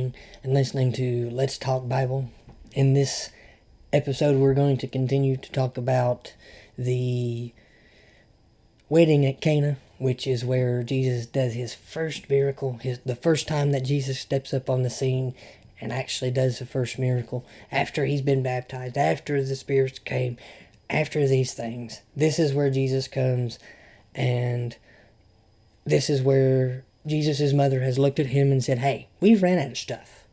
watching and listening to Let's Talk Bible. In this episode, we're going to continue to talk about the wedding at Cana, which is where Jesus does his first miracle, the first time that Jesus steps up on the scene and actually does the first miracle after he's been baptized, after the Spirit came, after these things. This is where Jesus comes, and this is where Jesus' mother has looked at him and said, hey, we've ran out of stuff.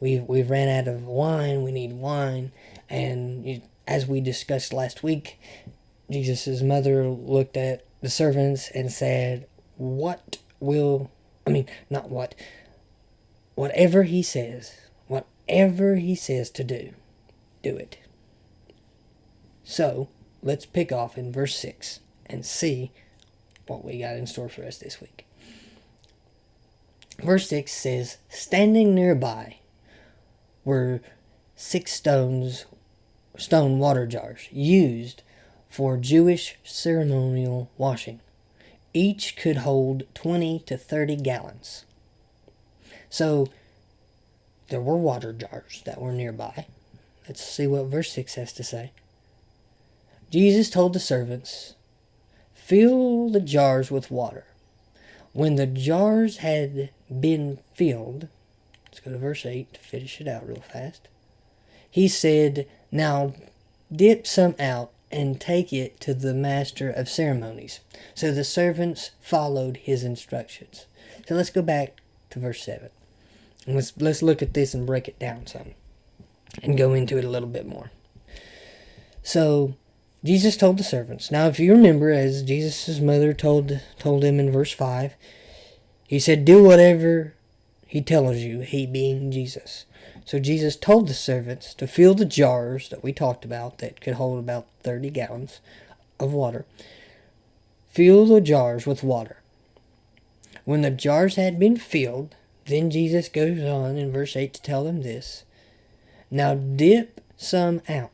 We've ran out of wine. We need wine. And as we discussed last week, Jesus' mother looked at the servants and said, whatever he says to do, do it. So, let's pick off in verse 6 and see what we got in store for us this week. Verse 6 says, standing nearby were 6 stone water jars used for Jewish ceremonial washing. Each could hold 20 to 30 gallons. So, there were water jars that were nearby. Let's see what verse 6 has to say. Jesus told the servants, fill the jars with water. When the jars had been filled, let's go to verse 8 to finish it out real fast. He said, now dip some out and take it to the master of ceremonies. So the servants followed his instructions. So let's go back to verse 7. And let's look at this and break it down some. And go into it a little bit more. So Jesus told the servants. Now, if you remember, as Jesus' mother told him in verse 5, he said, do whatever he tells you, he being Jesus. So Jesus told the servants to fill the jars that we talked about that could hold about 30 gallons of water. Fill the jars with water. When the jars had been filled, then Jesus goes on in verse 8 to tell them this. Now dip some out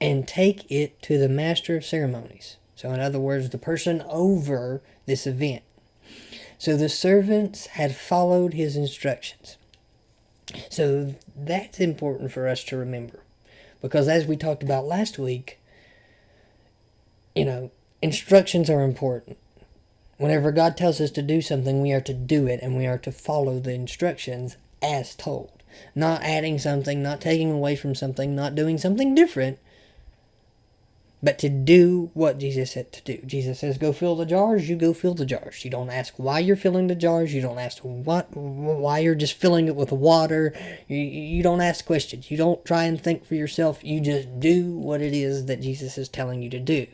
and take it to the master of ceremonies. So in other words, the person over this event. So the servants had followed his instructions. So that's important for us to remember. Because as we talked about last week, instructions are important. Whenever God tells us to do something, we are to do it, and we are to follow the instructions as told. Not adding something, not taking away from something, not doing something different, but to do what Jesus said to do. Jesus says, go fill the jars, you go fill the jars. You don't ask why you're filling the jars. You don't ask why you're just filling it with water. You don't ask questions. You don't try and think for yourself. You just do what it is that Jesus is telling you to do.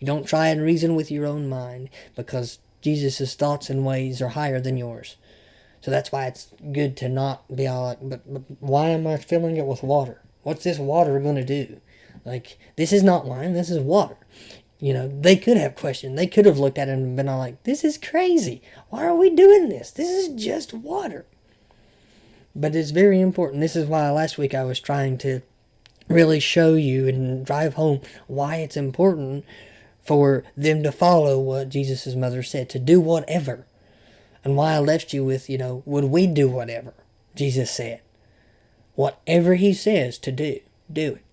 You don't try and reason with your own mind, because Jesus' thoughts and ways are higher than yours. So that's why it's good to not be all like, but why am I filling it with water? What's this water going to do? Like, this is not wine, this is water. They could have questioned. They could have looked at it and been all like, this is crazy. Why are we doing this? This is just water. But it's very important. This is why last week I was trying to really show you and drive home why it's important for them to follow what Jesus' mother said, to do whatever. And why I left you with, would we do whatever Jesus said? Whatever he says to do, do it.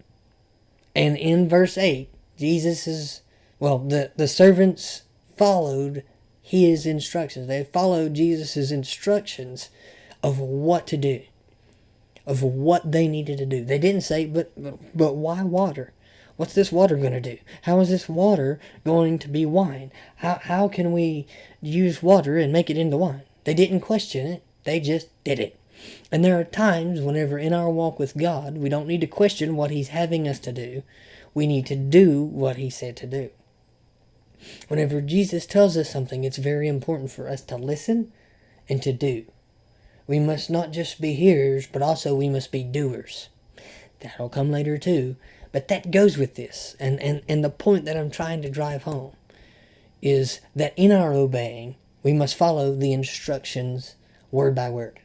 And in verse 8, the servants followed his instructions. They followed Jesus' instructions of what to do, of what they needed to do. They didn't say, but why water? What's this water going to do? How is this water going to be wine? How can we use water and make it into wine? They didn't question it. They just did it. And there are times whenever in our walk with God, we don't need to question what he's having us to do. We need to do what he said to do. Whenever Jesus tells us something, it's very important for us to listen and to do. We must not just be hearers, but also we must be doers. That'll come later too. But that goes with this. And the point that I'm trying to drive home is that in our obeying, we must follow the instructions word by word.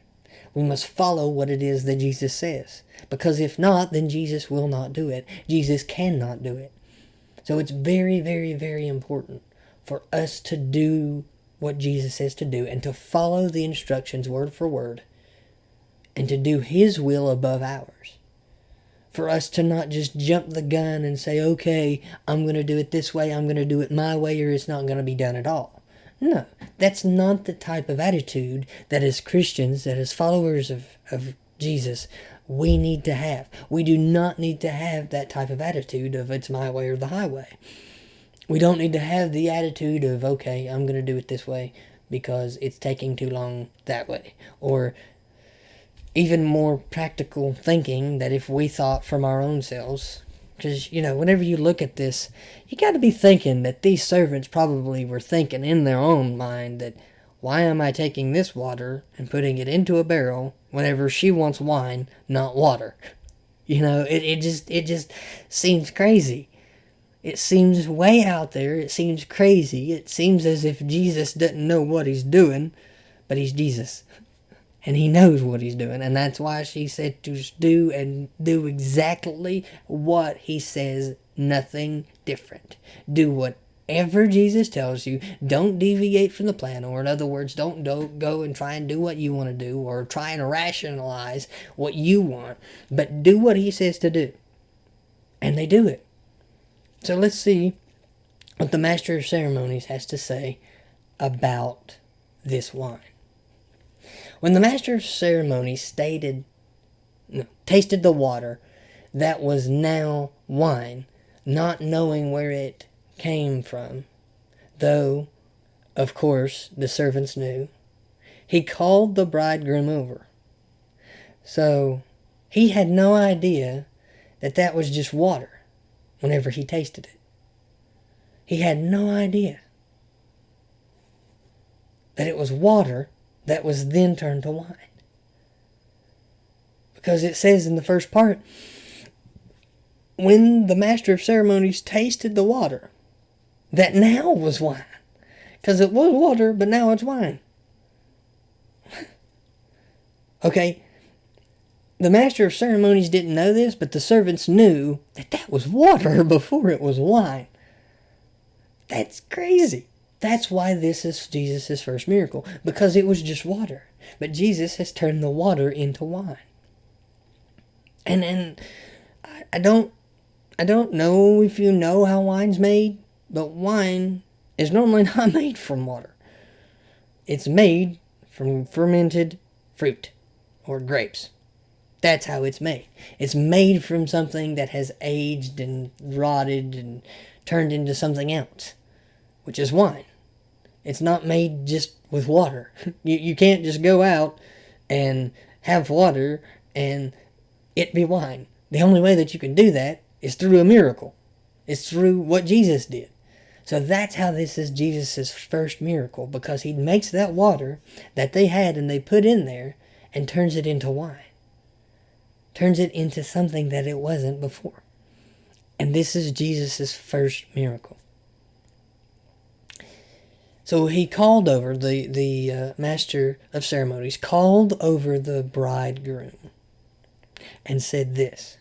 We must follow what it is that Jesus says. Because if not, then Jesus will not do it. Jesus cannot do it. So it's very, very, very important for us to do what Jesus says to do and to follow the instructions word for word and to do His will above ours. For us to not just jump the gun and say, okay, I'm going to do it this way, I'm going to do it my way, or it's not going to be done at all. No, that's not the type of attitude that as Christians, that as followers of Jesus, we need to have. We do not need to have that type of attitude of it's my way or the highway. We don't need to have the attitude of, okay, I'm going to do it this way because it's taking too long that way. Or even more practical thinking that if we thought from our own selves, because, whenever you look at this, you got to be thinking that these servants probably were thinking in their own mind that, why am I taking this water and putting it into a barrel whenever she wants wine, not water? It just seems crazy. It seems way out there. It seems crazy. It seems as if Jesus doesn't know what He's doing, but He's Jesus. And He knows what He's doing. And that's why she said to do exactly what He says, nothing different. Do whatever Jesus tells you. Don't deviate from the plan. Or in other words, don't go and try and do what you want to do or try and rationalize what you want. But do what He says to do. And they do it. So let's see what the Master of Ceremonies has to say about this wine. When the Master of Ceremonies tasted the water that was now wine, not knowing where it came from, though, of course, the servants knew, he called the bridegroom over. So he had no idea that was just water whenever he tasted it. He had no idea that it was water that was then turned to wine. Because it says in the first part, when the Master of Ceremonies tasted the water, that now was wine. Because it was water, but now it's wine. Okay, the Master of Ceremonies didn't know this, but the servants knew that was water before it was wine. That's crazy. That's why this is Jesus' first miracle, because it was just water. But Jesus has turned the water into wine. And I don't know if you know how wine's made, but wine is normally not made from water. It's made from fermented fruit or grapes. That's how it's made. It's made from something that has aged and rotted and turned into something else, which is wine. It's not made just with water. You can't just go out and have water and it be wine. The only way that you can do that is through a miracle. It's through what Jesus did. So that's how this is Jesus' first miracle, because He makes that water that they had and they put in there and turns it into wine. Turns it into something that it wasn't before. And this is Jesus' first miracle. So he called over, the Master of Ceremonies called over the bridegroom and said this: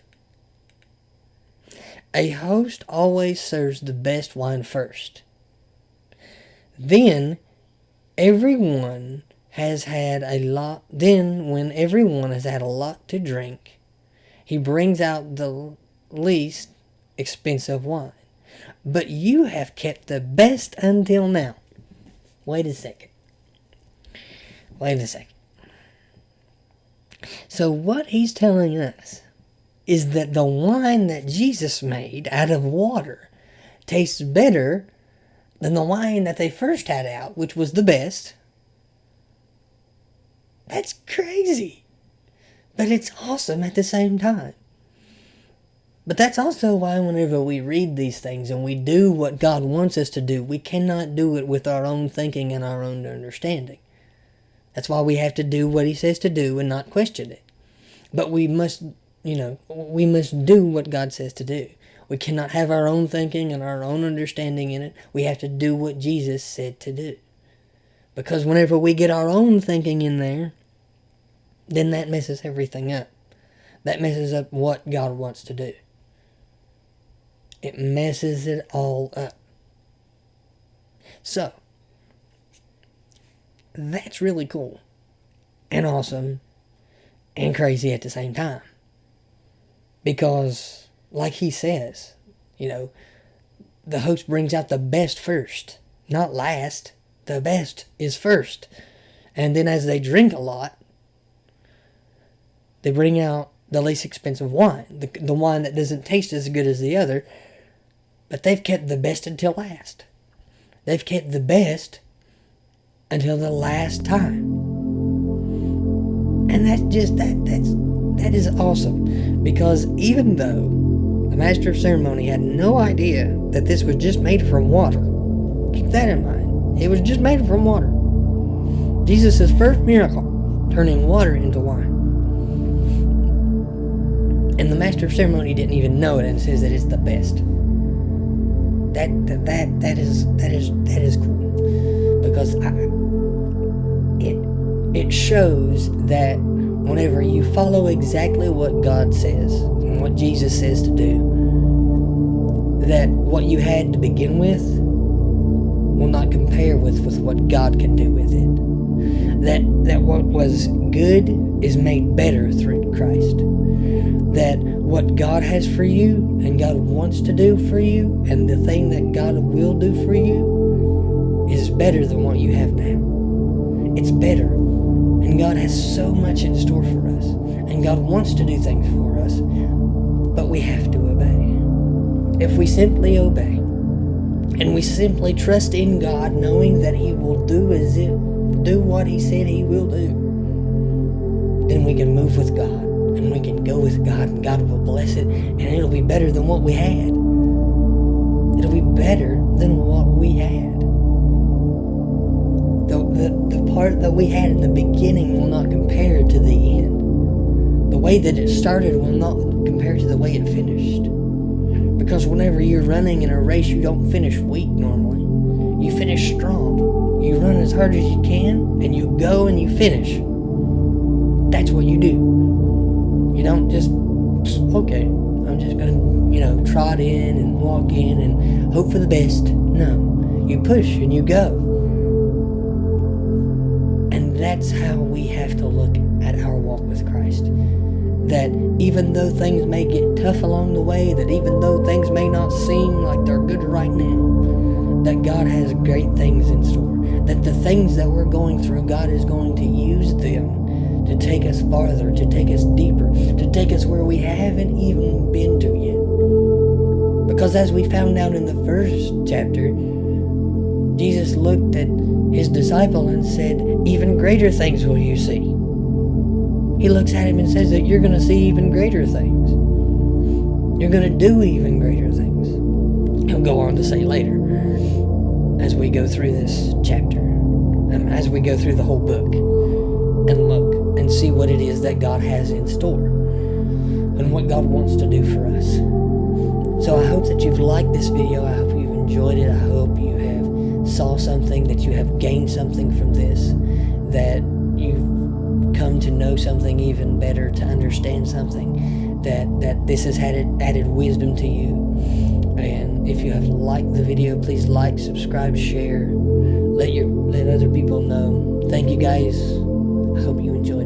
a host always serves the best wine first. Then everyone has had a lot. Then when everyone has had a lot to drink, he brings out the least expensive wine. But you have kept the best until now. Wait a second. So what he's telling us is that the wine that Jesus made out of water tastes better than the wine that they first had out, which was the best. That's crazy. But it's awesome at the same time. But that's also why whenever we read these things and we do what God wants us to do, we cannot do it with our own thinking and our own understanding. That's why we have to do what He says to do and not question it. But we must do what God says to do. We cannot have our own thinking and our own understanding in it. We have to do what Jesus said to do. Because whenever we get our own thinking in there, then that messes everything up. That messes up what God wants to do. It messes it all up. So, that's really cool and awesome and crazy at the same time. Because, like he says, the host brings out the best first, not last. The best is first. And then as they drink a lot, they bring out the least expensive wine, the wine that doesn't taste as good as the other, but they've kept the best until last. They've kept the best until the last time. And that is awesome, because even though the master of ceremony had no idea that this was just made from water, keep that in mind. It was just made from water. Jesus' first miracle, turning water into wine. And the master of ceremony didn't even know it, and says that it's the best. That is cool, because it shows that whenever you follow exactly what God says and what Jesus says to do, that what you had to begin with will not compare with what God can do with it. That what was good is made better through Christ. That what God has for you and God wants to do for you, and the thing that God will do for you, is better than what you have now. It's better. And God has so much in store for us. And God wants to do things for us. But we have to obey. If we simply obey, and we simply trust in God, knowing that He will do what He said He will do, then we can move with God. And we can go with God, and God will bless it, and it'll be better than what we had. It'll be better than what we had. The part that we had in the beginning will not compare to the end. The way that it started will not compare to the way it finished. Because whenever you're running in a race, you don't finish weak normally. You finish strong. You run as hard as you can, and you go and you finish. That's what you do. You don't just, okay, I'm just going to, trot in and walk in and hope for the best. No, you push and you go. And that's how we have to look at our walk with Christ. That even though things may get tough along the way, that even though things may not seem like they're good right now, that God has great things in store. That the things that we're going through, God is going to use them to take us farther, to take us deeper, to take us where we haven't even been to yet. Because as we found out in the first chapter, Jesus looked at his disciple and said, even greater things will you see. He looks at him and says that you're going to see even greater things. You're going to do even greater things. He'll go on to say later, as we go through this chapter, as we go through the whole book, and look and see what it is that God has in store and what God wants to do for us. So I hope that you've liked this video. I hope you've enjoyed it. I hope you have saw something, that you have gained something from this, that you've come to know something even better, to understand something, that this has added wisdom to you. And if you have liked the video, please like, subscribe, share, let other people know. Thank you guys. I hope you enjoy.